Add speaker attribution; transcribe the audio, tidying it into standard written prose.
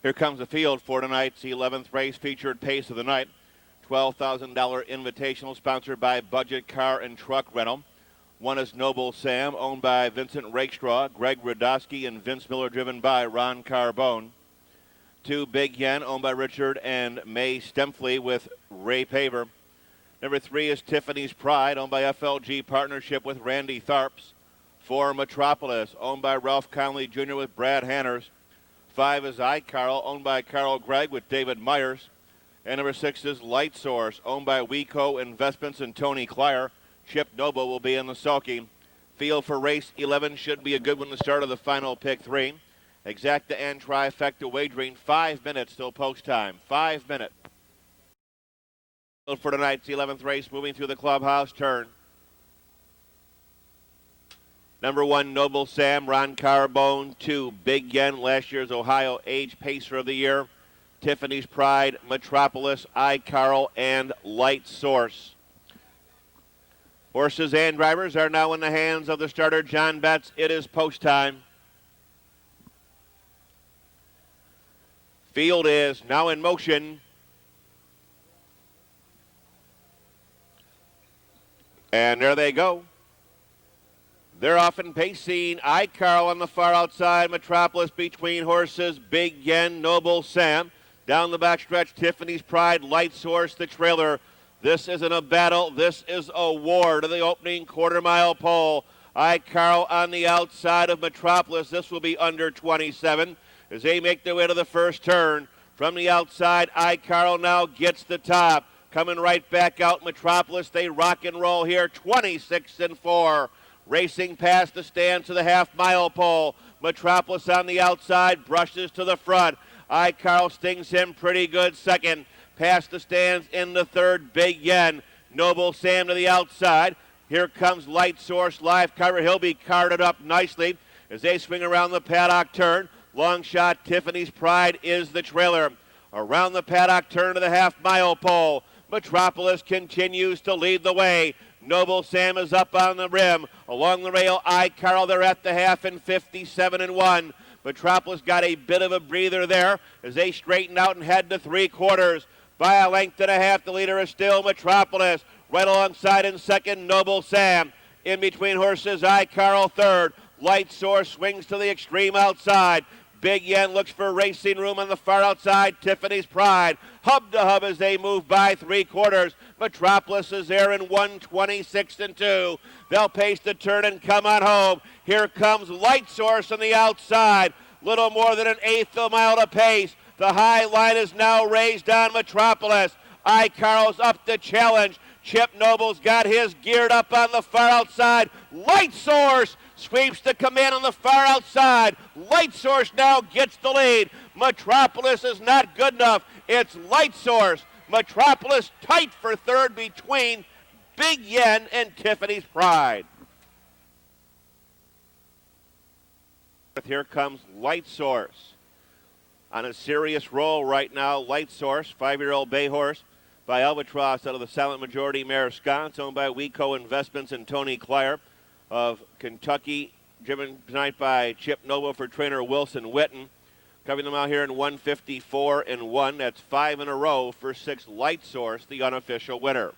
Speaker 1: Here comes the field for tonight's 11th race, featured pace of the night. $12,000 invitational sponsored by Budget Car and Truck Rental. One is Noble Sam, owned by Vincent Rakestraw, Greg Radosky, and Vince Miller, driven by Ron Carbone. 2, Big Yen, owned by Richard and May Stempfley with Ray Paver. Number 3 is Tiffany's Pride, owned by FLG Partnership with Randy THAAPS. 4, Metropolis, owned by Ralph Conley Jr. with Brad Hanners. 5 is EICARL, owned by Carl Gregg with David Myers. And number 6 is Light Source, owned by WeCo Investments and Tony Klyer. Chip Noble will be in the sulky. Field for race 11 should be a good one to start of the final pick 3. Exacta and trifecta wagering, 5 minutes till post time. 5 minutes. For tonight's 11th race, moving through the clubhouse turn. Number 1, Noble Sam, Ron Carbone. 2, Big Yen, last year's Ohio Age Pacer of the Year. Tiffany's Pride, Metropolis, EICARL, and Light Source. Horses and drivers are now in the hands of the starter, John Betts. It is post time. Field is now in motion. And there they go. They're off and pacing. EICARL on the far outside. Metropolis between horses. Big Yen, Noble Sam. Down the backstretch, Tiffany's Pride, Light Source, the trailer. This isn't a battle. This is a war to the opening quarter-mile pole. EICARL on the outside of Metropolis. This will be under 27 as they make their way to the first turn. From the outside, EICARL now gets the top. Coming right back out, Metropolis. They rock and roll here, 26-4. Racing past the stand to the half-mile pole. Metropolis on the outside, brushes to the front. EICARL stings him pretty good second. Past the stands in the third, Big Yen. Noble Sam to the outside. Here comes Light Source, live cover. He'll be carded up nicely as they swing around the paddock turn. Long shot, Tiffany's Pride is the trailer. Around the paddock turn to the half-mile pole. Metropolis continues to lead the way. Noble Sam is up on the rim. Along the rail, EICARL, they're at the half in 57-1. Metropolis got a bit of a breather there as they straighten out and head to 3/4. By a length and a half, the leader is still Metropolis. Right alongside in second, Noble Sam. In between horses, EICARL third. Light Source swings to the extreme outside. Big Yen looks for racing room on the far outside. Tiffany's Pride. Hub to hub as they move by 3/4. Metropolis is there in 1:26-2. They'll pace the turn and come on home. Here comes Light Source on the outside. Little more than an eighth of a mile to pace. The high line is now raised on Metropolis. EICARL's up to challenge. Chip Noble's got his geared up on the far outside. Light Source sweeps the command on the far outside. Light Source now gets the lead. Metropolis is not good enough. It's Light Source. Metropolis tight for third between Big Yen and Tiffany's Pride. Here comes Light Source. On a serious roll right now, Light Source, 5-year-old bay horse by Albatross out of the Silent Majority mare Sconce, owned by WeCo Investments and Tony Klyer of Kentucky, driven tonight by Chip Noble for trainer Wilson Witten. Covering them out here in 1:54-1. That's 5 in a row for 6 Light Source, the unofficial winner.